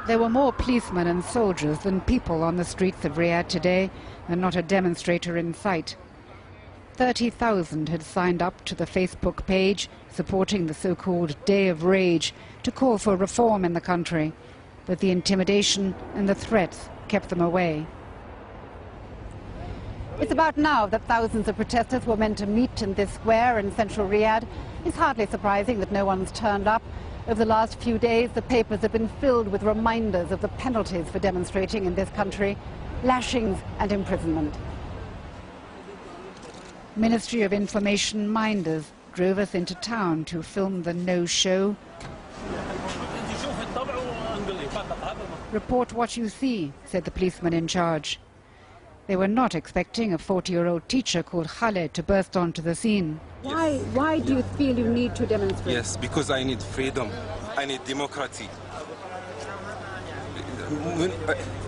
There were more policemen and soldiers than people on the streets of Riyadh today, and not a demonstrator in sight. 30,000 had signed up to the Facebook page supporting the so-called Day of Rage to call for reform in the country, but the intimidation and the threats kept them away. It's about now that thousands of protesters were meant to meet in this square in central Riyadh. It's hardly surprising that no one's turned up. Over the last few days, the papers have been filled with reminders of the penalties for demonstrating in this country, lashings and imprisonment. Ministry of Information minders drove us into town to film the no-show. Report what you see, said the policeman in charge. They were not expecting a 40-year-old teacher called Khaled to burst onto the scene. Why do you feel you need to demonstrate? Yes, because I need freedom. I need democracy.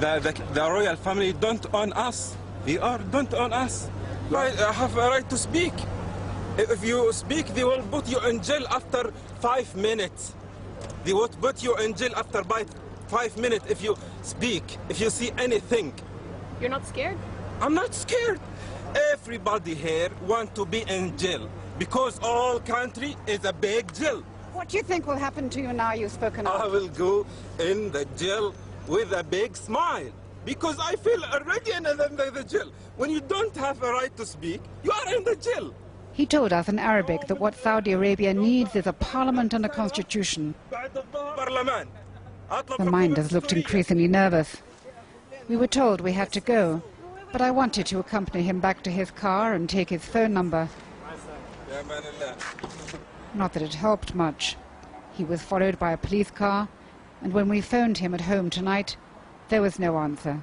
The royal family don't own us. Don't own us. I have a right to speak. If you speak, they will put you in jail after 5 minutes. They will put you in jail after 5 minutes if you speak, if you see anything. You're not scared? I'm not scared. Everybody here wants to be in jail because all country is a big jail. What do you think will happen to you now you've spoken up? I will go in the jail with a big smile because I feel already in the jail. When you don't have a right to speak, you are in the jail. He told us in Arabic that what Saudi Arabia needs is a parliament and a constitution. The minders looked increasingly nervous. We were told we had to go, but I wanted to accompany him back to his car and take his phone number. Not that it helped much. He was followed by a police car, and when we phoned him at home tonight, there was no answer.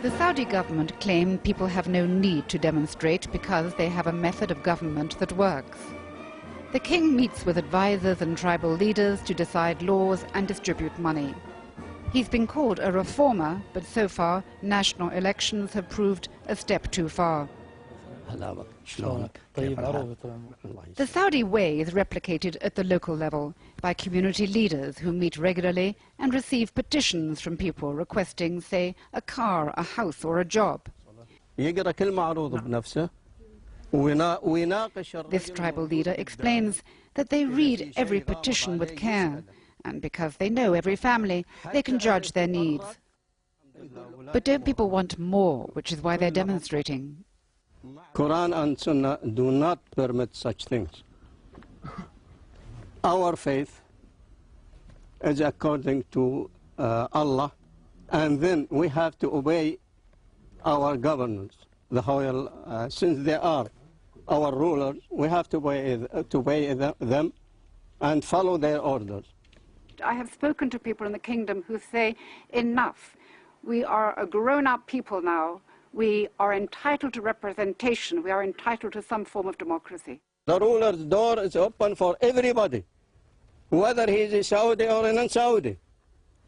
The Saudi government claimed people have no need to demonstrate because they have a method of government that works. The king meets with advisors and tribal leaders to decide laws and distribute money. He's been called a reformer, but so far national elections have proved a step too far. The Saudi way is replicated at the local level by community leaders who meet regularly and receive petitions from people requesting, say, a car, a house or a job. This tribal leader explains that they read every petition with care, and because they know every family, they can judge their needs. But don't people want more, which is why they're demonstrating? Quran and Sunnah do not permit such things. Our faith is according to Allah, and then we have to obey our governors, the royal, since they are our rulers, we have to obey them and follow their orders. I have spoken to people in the kingdom who say, enough, we are a grown-up people now. We are entitled to representation. We are entitled to some form of democracy. The ruler's door is open for everybody, whether he is a Saudi or a non-Saudi.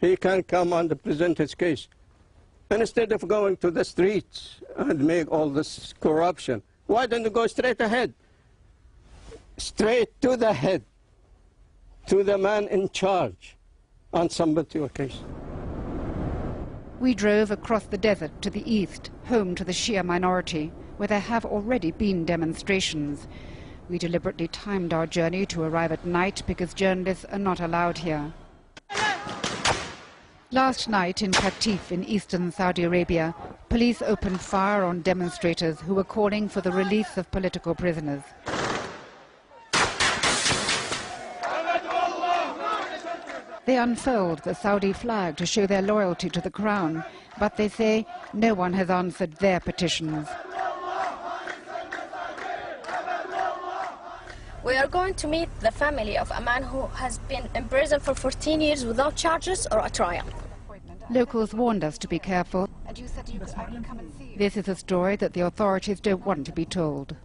He can come and present his case. And instead of going to the streets and make all this corruption, why don't you go straight ahead? Straight to the head, to the man in charge, and submit your case. We drove across the desert to the east, home to the Shia minority, where there have already been demonstrations. We deliberately timed our journey to arrive at night because journalists are not allowed here. Last night in Qatif in eastern Saudi Arabia, police opened fire on demonstrators who were calling for the release of political prisoners. They unfurled the Saudi flag to show their loyalty to the crown, but they say no one has answered their petitions. We are going to meet the family of a man who has been in prison for 14 years without charges or a trial. Locals warned us to be careful. This is a story that the authorities don't want to be told.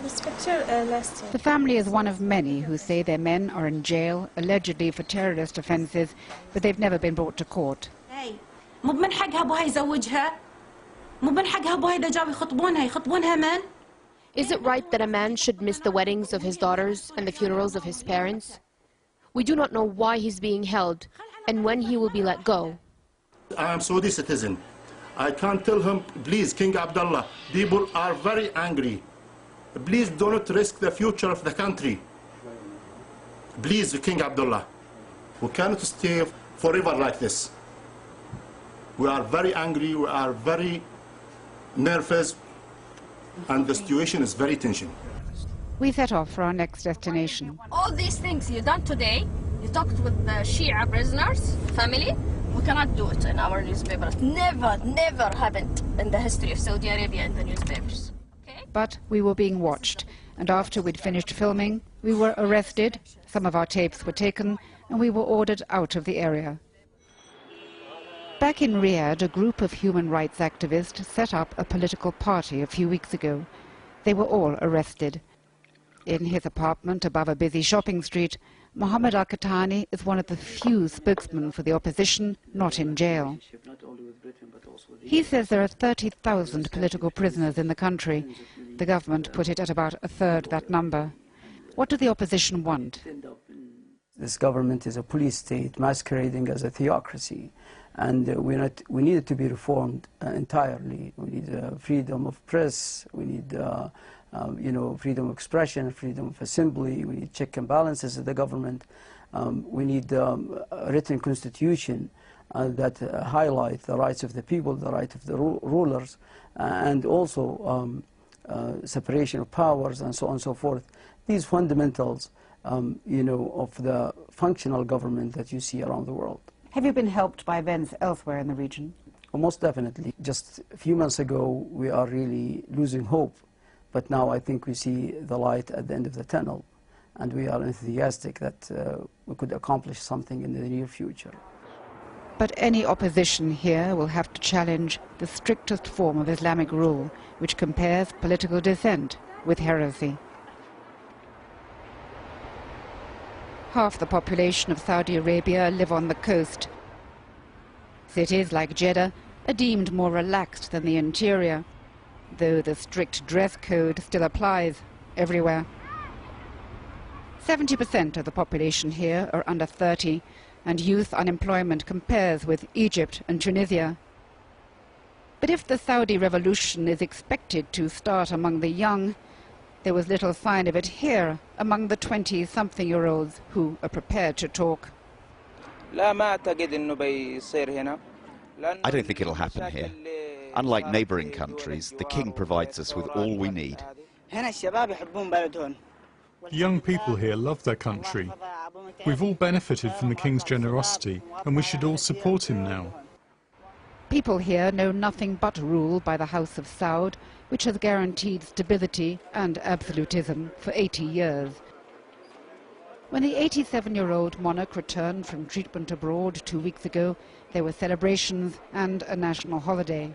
The family is one of many who say their men are in jail, allegedly for terrorist offences, but they've never been brought to court. مو من حقها ابوها يزوجها، مو من حقها ابوها اذا جاوا يخطبونها من؟ Is it right that a man should miss the weddings of his daughters and the funerals of his parents? We do not know why he's being held and when he will be let go. I am Saudi citizen. I can't tell him, please, King Abdullah, people are very angry. Please do not risk the future of the country. Please, King Abdullah, we cannot stay forever like this. We are very angry, we are very nervous, and the situation is very tension. We set off for our next destination. All these things you done today, you talked with the Shia prisoners, family, we cannot do it in our newspapers. Never happened in the history of Saudi Arabia in the newspapers. Okay? But we were being watched, and after we'd finished filming, we were arrested, some of our tapes were taken, and we were ordered out of the area. Back in Riyadh, a group of human rights activists set up a political party a few weeks ago. They were all arrested. In his apartment above a busy shopping street, Mohammed Al-Qahtani is one of the few spokesmen for the opposition not in jail. He says there are 30,000 political prisoners in the country. The government put it at about a third that number. What do the opposition want? This government is a police state masquerading as a theocracy, and we need it to be reformed entirely. We need freedom of press, we need freedom of expression, freedom of assembly, we need check and balances of the government, we need a written constitution that highlight the rights of the people, the rights of the rulers, and also separation of powers and so on and so forth. These fundamentals of the functional government that you see around the world. Have you been helped by events elsewhere in the region? Well, most definitely. Just a few months ago, we are really losing hope. But now I think we see the light at the end of the tunnel. And we are enthusiastic that we could accomplish something in the near future. But any opposition here will have to challenge the strictest form of Islamic rule, which compares political dissent with heresy. Half the population of Saudi Arabia live on the coast. Cities like Jeddah are deemed more relaxed than the interior, though the strict dress code still applies everywhere. 70% of the population here are under 30, and youth unemployment compares with Egypt and Tunisia. But if the Saudi revolution is expected to start among the young, there was little sign of it here among the 20-something-year-olds who are prepared to talk. I don't think it'll happen here. Unlike neighbouring countries, the king provides us with all we need. Young people here love their country. We've all benefited from the king's generosity, and we should all support him now. People here know nothing but rule by the House of Saud, which has guaranteed stability and absolutism for 80 years. When the 87-year-old monarch returned from treatment abroad 2 weeks ago, there were celebrations and a national holiday.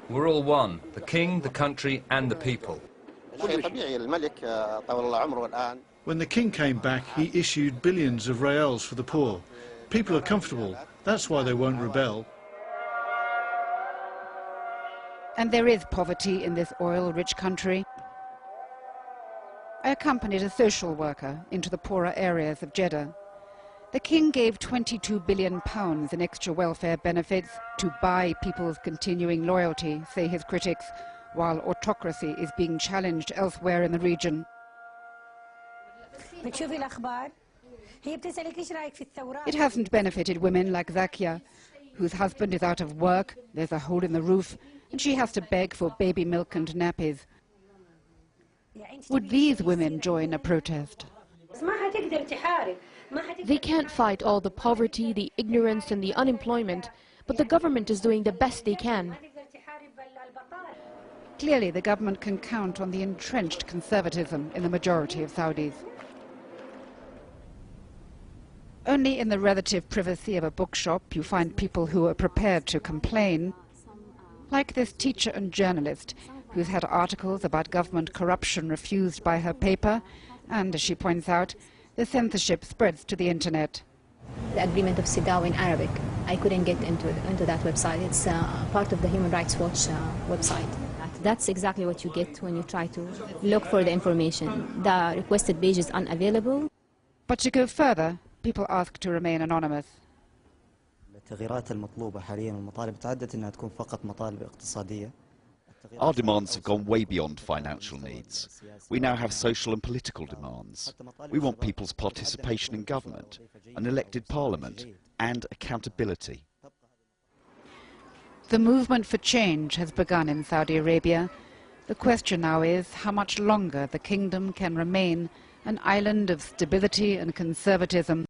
We're all one, the king, the country and the people. When the king came back, he issued billions of reals for the poor. People are comfortable. That's why they won't rebel. And there is poverty in this oil-rich country. I accompanied a social worker into the poorer areas of Jeddah. The king gave £22 billion in extra welfare benefits to buy people's continuing loyalty, say his critics, while autocracy is being challenged elsewhere in the region. It hasn't benefited women like Zakia, whose husband is out of work, there's a hole in the roof, and she has to beg for baby milk and nappies. Would these women join a protest? They can't fight all the poverty, the ignorance and the unemployment, but the government is doing the best they can. Clearly, the government can count on the entrenched conservatism in the majority of Saudis. Only in the relative privacy of a bookshop you find people who are prepared to complain, like this teacher and journalist who's had articles about government corruption refused by her paper, and, as she points out, the censorship spreads to the internet. The agreement of CEDAW in Arabic, I couldn't get into that website. It's part of the Human Rights Watch website. That's exactly what you get when you try to look for the information. The requested page is unavailable. But to go further, people ask to remain anonymous. التغييرات المطلوبة حاليا والمطالب تعدت انها تكون فقط مطالب اقتصادية. Our demands have gone way beyond financial needs. We now have social and political demands. We want people's participation in government, an elected parliament, and accountability. The movement for change has begun in Saudi Arabia. The question now is how much longer the kingdom can remain an island of stability and conservatism